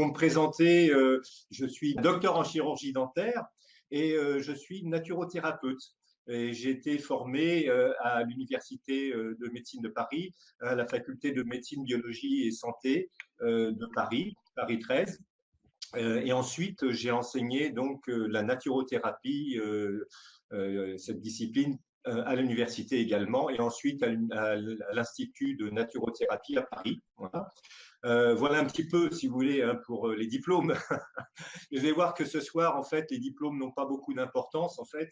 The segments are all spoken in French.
Pour me présenter, je suis docteur en chirurgie dentaire et je suis naturothérapeute. J'ai été formé à l'Université de médecine de Paris, à la faculté de médecine, biologie et santé de Paris, Paris 13. Et ensuite, j'ai enseigné donc la naturothérapie, cette discipline à l'université également, et ensuite à l'Institut de naturothérapie à Paris. Voilà. Voilà un petit peu, si vous voulez, hein, pour les diplômes. Je vais voir que ce soir, en fait, les diplômes n'ont pas beaucoup d'importance. En fait,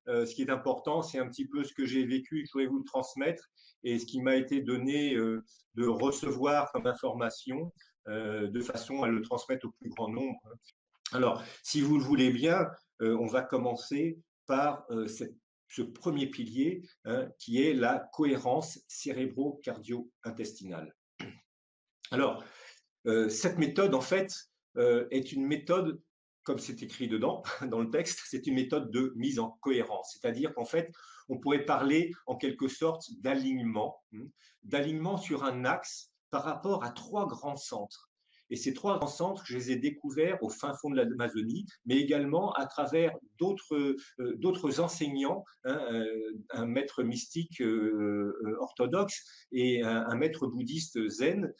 ce qui est important, c'est un petit peu ce que j'ai vécu, je voudrais vous le transmettre, et ce qui m'a été donné de recevoir comme information, de façon à le transmettre au plus grand nombre. Alors, si vous le voulez bien, on va commencer par ce premier pilier, hein, qui est la cohérence cérébro-cardio-intestinale. Alors, cette méthode, en fait, est une méthode, comme c'est écrit dedans, dans le texte, c'est une méthode de mise en cohérence. C'est-à-dire qu'en fait, on pourrait parler en quelque sorte d'alignement sur un axe par rapport à trois grands centres. Et ces trois grands centres, je les ai découverts au fin fond de l'Amazonie, mais également à travers d'autres enseignants, hein, un maître mystique orthodoxe et un maître bouddhiste zen,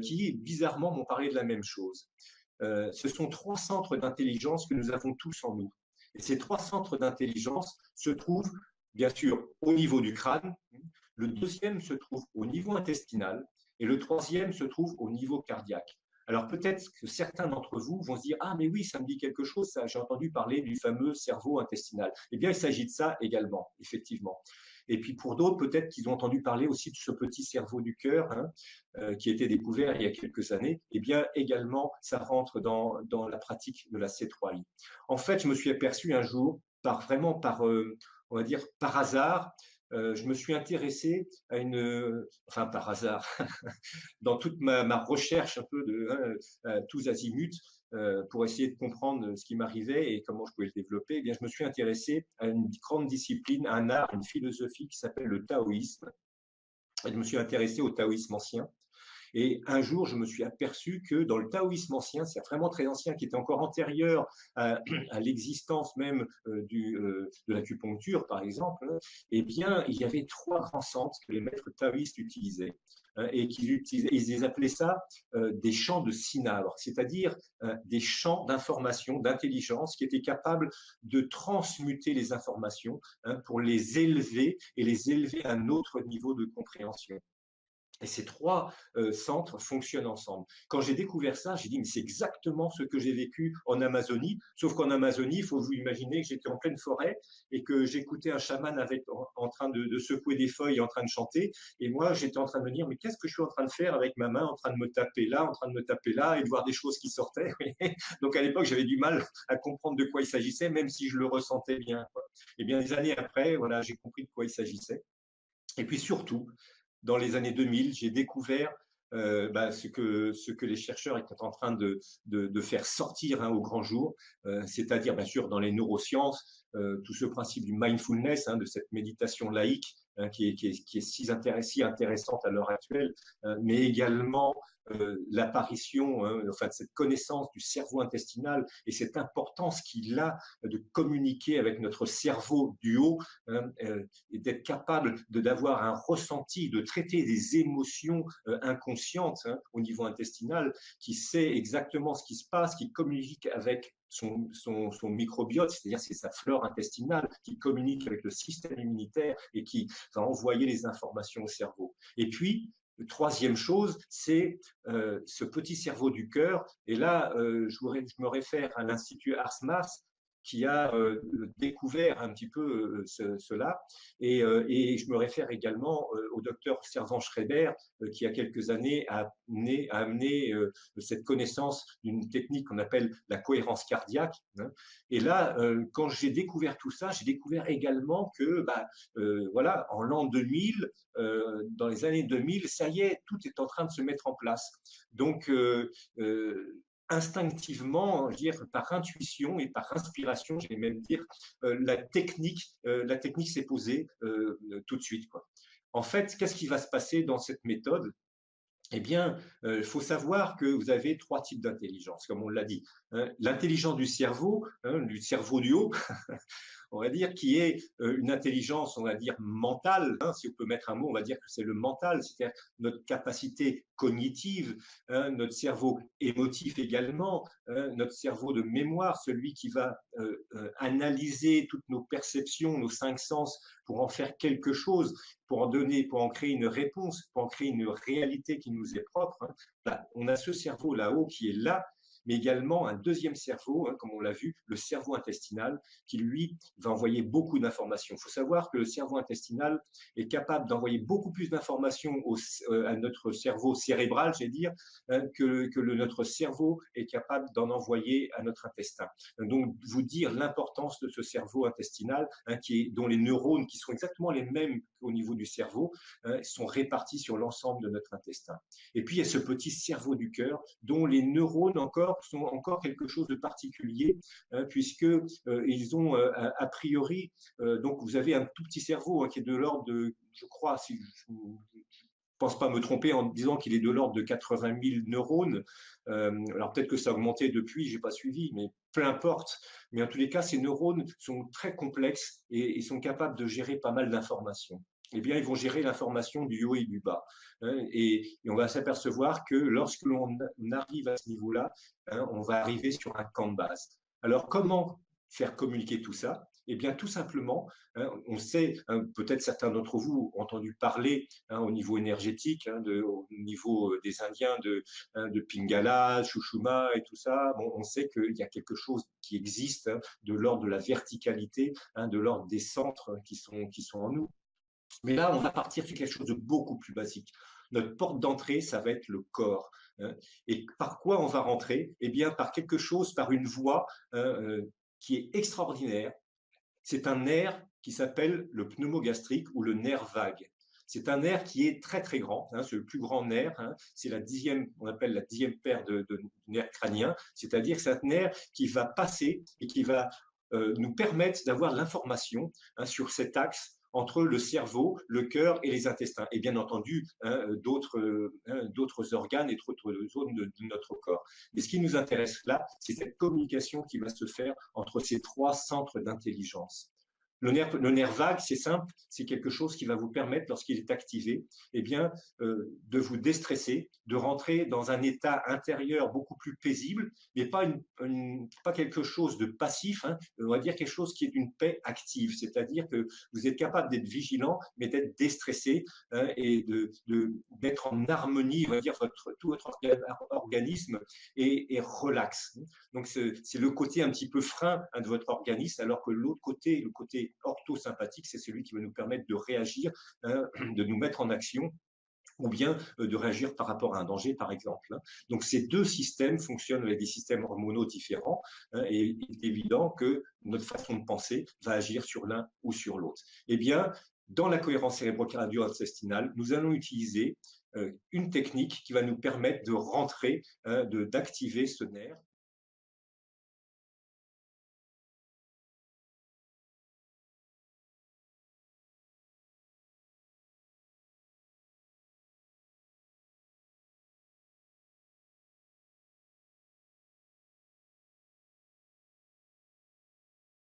qui bizarrement m'ont parlé de la même chose. Ce sont trois centres d'intelligence que nous avons tous en nous. Et ces trois centres d'intelligence se trouvent, bien sûr, au niveau du crâne, le deuxième se trouve au niveau intestinal et le troisième se trouve au niveau cardiaque. Alors peut-être que certains d'entre vous vont se dire « Ah mais oui, ça me dit quelque chose, j'ai entendu parler du fameux cerveau intestinal ». Eh bien, il s'agit de ça également, effectivement. Et puis pour d'autres, peut-être qu'ils ont entendu parler aussi de ce petit cerveau du cœur, hein, qui a été découvert il y a quelques années. Eh bien, également, ça rentre dans la pratique de la C3I. En fait, je me suis aperçu un jour, vraiment par, on va dire, par hasard, je me suis intéressé à enfin par hasard, dans toute ma recherche un peu de tous azimuts, pour essayer de comprendre ce qui m'arrivait et comment je pouvais le développer, eh bien, je me suis intéressé à une grande discipline, à un art, une philosophie qui s'appelle le taoïsme. Et je me suis intéressé au taoïsme ancien. Et un jour, je me suis aperçu que dans le taoïsme ancien, c'est vraiment très ancien, qui était encore antérieur à l'existence même de l'acupuncture, par exemple, eh bien, il y avait trois grands centres que les maîtres taoïstes utilisaient. Et ils appelaient ça des champs de cinabre, c'est-à-dire des champs d'information, d'intelligence qui étaient capables de transmuter les informations, hein, pour les élever et les élever à un autre niveau de compréhension. Et ces trois centres fonctionnent ensemble. Quand j'ai découvert ça, j'ai dit, mais c'est exactement ce que j'ai vécu en Amazonie, sauf qu'en Amazonie, il faut vous imaginer que j'étais en pleine forêt et que j'écoutais un chaman en train de secouer des feuilles, en train de chanter, et moi, j'étais en train de me dire, mais qu'est-ce que je suis en train de faire avec ma main, en train de me taper là, en train de me taper là, et de voir des choses qui sortaient. Donc à l'époque, j'avais du mal à comprendre de quoi il s'agissait, même si je le ressentais bien, quoi. Et bien des années après, voilà, j'ai compris de quoi il s'agissait. Et puis surtout, dans les années 2000, j'ai découvert ce que les chercheurs étaient en train de faire sortir, hein, au grand jour, c'est-à-dire bien sûr dans les neurosciences, tout ce principe du mindfulness, hein, de cette méditation laïque, hein, qui est si intéressante à l'heure actuelle, mais également l'apparition, hein, enfin, de cette connaissance du cerveau intestinal et cette importance qu'il a de communiquer avec notre cerveau du haut, hein, et d'être capable d'avoir un ressenti, de traiter des émotions inconscientes, hein, au niveau intestinal, qui sait exactement ce qui se passe, qui communique avec son microbiote, c'est-à-dire c'est sa flore intestinale, qui communique avec le système immunitaire et qui va envoyer les informations au cerveau. Et puis, troisième chose, c'est ce petit cerveau du cœur. Et là, je me réfère à l'Institut Ars-Mas, qui a découvert un petit peu cela. Et je me réfère également au docteur Servan Schreiber, qui, il y a quelques années, a amené cette connaissance d'une technique qu'on appelle la cohérence cardiaque, hein. Et là, quand j'ai découvert tout ça, j'ai découvert également que, voilà, en l'an 2000, dans les années 2000, ça y est, tout est en train de se mettre en place. Donc, instinctivement, je veux dire, par intuition et par inspiration, je vais même dire, la technique s'est posée tout de suite, quoi. En fait, qu'est-ce qui va se passer dans cette méthode? Eh bien, il faut savoir que vous avez 3 types d'intelligence, comme on l'a dit, hein. L'intelligence du cerveau, hein, du cerveau du haut, on va dire, qui est une intelligence, on va dire, mentale, hein, si on peut mettre un mot, on va dire que c'est le mental, c'est-à-dire notre capacité cognitive, hein, notre cerveau émotif également, hein, notre cerveau de mémoire, celui qui va analyser toutes nos perceptions, nos 5 sens, pour en faire quelque chose, pour en donner, pour en créer une réponse, pour en créer une réalité qui nous est propre. Hein. Là, on a ce cerveau là-haut qui est là, mais également un deuxième cerveau, hein, comme on l'a vu, le cerveau intestinal, qui lui va envoyer beaucoup d'informations. Il faut savoir que le cerveau intestinal est capable d'envoyer beaucoup plus d'informations à notre cerveau cérébral, j'ai dire, notre cerveau est capable d'en envoyer à notre intestin. Donc, vous dire l'importance de ce cerveau intestinal, hein, dont les neurones, qui sont exactement les mêmes au niveau du cerveau, hein, sont répartis sur l'ensemble de notre intestin. Et puis, il y a ce petit cerveau du cœur, dont les neurones encore sont encore quelque chose de particulier, hein, puisque ils ont a priori, donc vous avez un tout petit cerveau, hein, qui est de l'ordre de, je crois, si je ne pense pas me tromper en disant qu'il est de l'ordre de 80 000 neurones. Alors peut-être que ça a augmenté depuis, j'ai pas suivi, mais peu importe. Mais en tous les cas, ces neurones sont très complexes et sont capables de gérer pas mal d'informations. Eh bien, ils vont gérer l'information du haut et du bas. Hein, et on va s'apercevoir que lorsque l'on arrive à ce niveau-là, hein, on va arriver sur un camp de base. Alors, comment faire communiquer tout ça? Eh bien, tout simplement, hein, on sait, hein, peut-être certains d'entre vous ont entendu parler, hein, au niveau énergétique, hein, au niveau des Indiens hein, de Pingala, Shushuma et tout ça. Bon, on sait qu'il y a quelque chose qui existe, hein, de l'ordre de la verticalité, hein, de l'ordre des centres qui sont en nous. Mais là, on va partir sur quelque chose de beaucoup plus basique. Notre porte d'entrée, ça va être le corps. Hein. Et par quoi on va rentrer? Eh bien, par quelque chose, par une voie, hein, qui est extraordinaire. C'est un nerf qui s'appelle le pneumogastrique ou le nerf vague. C'est un nerf qui est très très grand, hein, c'est le plus grand nerf, hein, c'est la 10e, on appelle la 10e paire de nerfs crâniens, c'est-à-dire que c'est un nerf qui va passer et qui va nous permettre d'avoir l'information, hein, sur cet axe entre le cerveau, le cœur et les intestins, et bien entendu, hein, d'autres organes et d'autres zones de notre corps. Mais ce qui nous intéresse là, c'est cette communication qui va se faire entre ces 3 centres d'intelligence. Le nerf vague, c'est simple, c'est quelque chose qui va vous permettre, lorsqu'il est activé, eh bien, de vous déstresser, de rentrer dans un état intérieur beaucoup plus paisible, mais pas quelque chose de passif, hein, on va dire quelque chose qui est une paix active, c'est-à-dire que vous êtes capable d'être vigilant, mais d'être déstressé, hein, et d'être en harmonie, on va dire, tout votre organisme est relax. Donc, c'est le côté un petit peu frein, hein, de votre organisme, alors que l'autre côté, le côté orthosympathique, c'est celui qui va nous permettre de réagir, hein, de nous mettre en action, ou bien de réagir par rapport à un danger, par exemple. Hein. Donc, ces 2 systèmes fonctionnent avec des systèmes hormonaux différents, hein, et il est évident que notre façon de penser va agir sur l'un ou sur l'autre. Eh bien, dans la cohérence cérébro-cardio-intestinale, nous allons utiliser une technique qui va nous permettre de rentrer, d'activer ce nerf